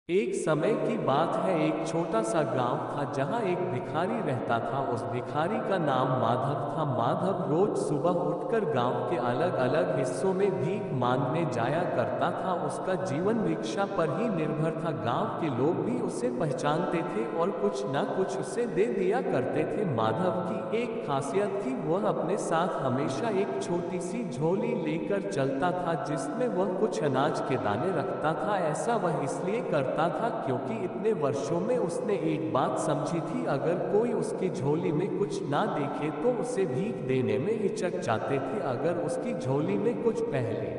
एक समय की बात है, एक छोटा सा गांव था जहां एक भिखारी रहता था। उस भिखारी का नाम माधव था। माधव रोज सुबह उठकर गांव के अलग अलग हिस्सों में भीख मांगने जाया करता था। उसका जीवन भिक्षा पर ही निर्भर था। गांव के लोग भी उसे पहचानते थे और कुछ ना कुछ उसे दे दिया करते थे। माधव की एक खासियत थी, वह अपने साथ हमेशा एक छोटी सी झोली लेकर चलता था जिसमें वह कुछ अनाज के दाने रखता था। ऐसा वह इसलिए करता था क्योंकि इतने वर्षों में उसने एक बात समझी थी, अगर कोई उसकी झोली में कुछ ना देखे तो उसे भीख देने में हिचक जाते थे। अगर उसकी झोली में कुछ पहले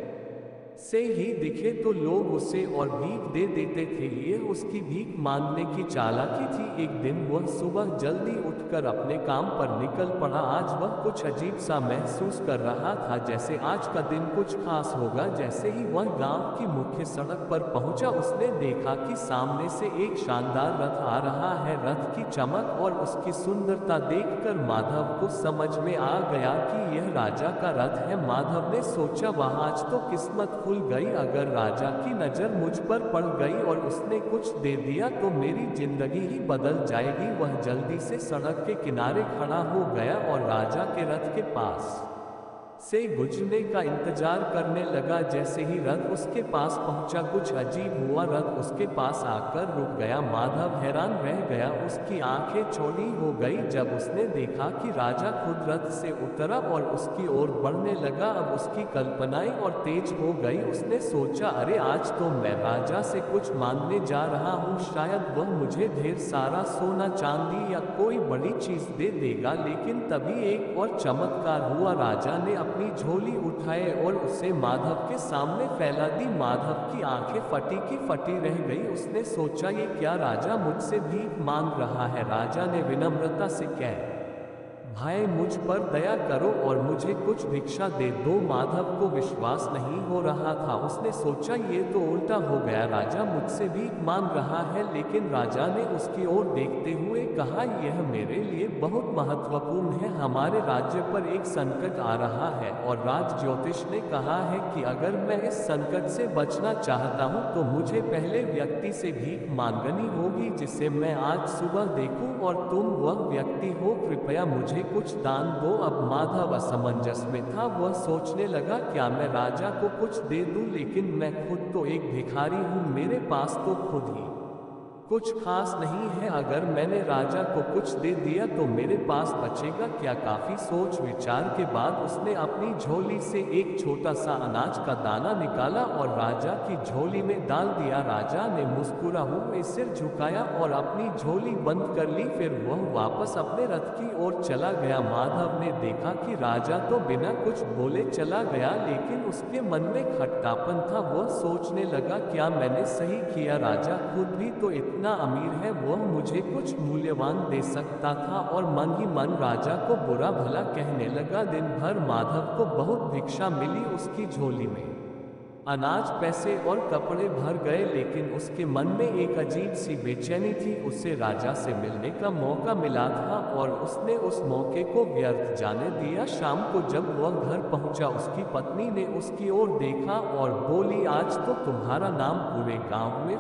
से ही दिखे तो लोग उसे और भीख दे देते थे। ये उसकी भीख मांगने की चालाकी थी। एक दिन वह सुबह जल्दी उठकर अपने काम पर निकल पड़ा। आज वह कुछ अजीब सा महसूस कर रहा था, जैसे आज का दिन कुछ खास होगा। जैसे ही वह गांव की मुख्य सड़क पर पहुंचा, उसने देखा कि सामने से एक शानदार रथ आ रहा है। रथ की चमक और उसकी सुंदरता देखकर माधव को समझ में आ गया कि यह राजा का रथ है। माधव ने सोचा, वह आज तो किस्मत खुल गई। अगर राजा की नजर मुझ पर पड़ गई और उसने कुछ दे दिया तो मेरी जिंदगी ही बदल जाएगी। वह जल्दी से सड़क के किनारे खड़ा हो गया और राजा के रथ के पास से गुजरने का इंतजार करने लगा। जैसे ही रथ उसके पास पहुंचा, कुछ अजीब हुआ। रथ उसके पास आकर रुक गया। माधव हैरान रह गया, उसकी आंखें चौड़ी हो गई जब उसने देखा कि राजा खुद रथ से उतरा और उसकी ओर बढ़ने लगा। अब उसकी कल्पनाएं और तेज हो गई। उसने सोचा, अरे आज तो मैं राजा से कुछ मांगने जा रहा हूँ, शायद वह मुझे ढेर सारा सोना चांदी या कोई बड़ी चीज दे देगा। लेकिन तभी एक और चमत्कार हुआ। राजा ने अपनी झोली उठाए और उसे माधव के सामने फैला दी। माधव की आंखें फटी की फटी रह गई। उसने सोचा, ये क्या राजा मुझसे भीख मांग रहा है। राजा ने विनम्रता से कहा, भाई मुझ पर दया करो और मुझे कुछ भिक्षा दे दो। माधव को विश्वास नहीं हो रहा था। उसने सोचा, ये तो उल्टा हो गया, राजा मुझसे भीख मांग रहा है। लेकिन राजा ने उसकी ओर देखते हुए कहा, यह मेरे लिए बहुत महत्वपूर्ण है। हमारे राज्य पर एक संकट आ रहा है और राज ज्योतिष ने कहा है कि अगर मैं इस संकट से बचना चाहता हूँ तो मुझे पहले व्यक्ति से भीख मांगनी होगी जिसे मैं आज सुबह देखूं, और तुम वह व्यक्ति हो। कृपया मुझे कुछ दान दो। अब माधव असमंजस में था। वह सोचने लगा, क्या मैं राजा को कुछ दे दूं, लेकिन मैं खुद तो एक भिखारी हूं, मेरे पास तो खुद ही कुछ खास नहीं है। अगर मैंने राजा को कुछ दे दिया तो मेरे पास बचेगा क्या। काफी सोच विचार के बाद उसने अपनी झोली से एक छोटा सा अनाज का दाना निकाला और राजा की झोली में डाल दिया। राजा ने मुस्कुरा हुए सिर झुकाया और अपनी झोली बंद कर ली। फिर वह वापस अपने रथ की ओर चला गया। माधव ने देखा कि राजा तो बिना कुछ बोले चला गया, लेकिन उसके मन में खटकापन था। वह सोचने लगा, क्या मैंने सही किया। राजा खुद भी तो इतना अमीर है, वह मुझे कुछ मूल्यवान दे सकता था। और मन ही मन राजा को बुरा भला कहने लगा। दिन भर माधव को बहुत भिक्षा मिली। उसकी झोली में अनाज, पैसे और कपड़े भर गए, लेकिन उसके मन में एक अजीब सी बेचैनी थी। उसे राजा से मिलने का मौका मिला था और उसने उस मौके को व्यर्थ जाने दिया। शाम को जब वह घर पहुंचा, उसकी पत्नी ने उसकी ओर देखा और बोली, आज तो तुम्हारा नाम पूरे गांव में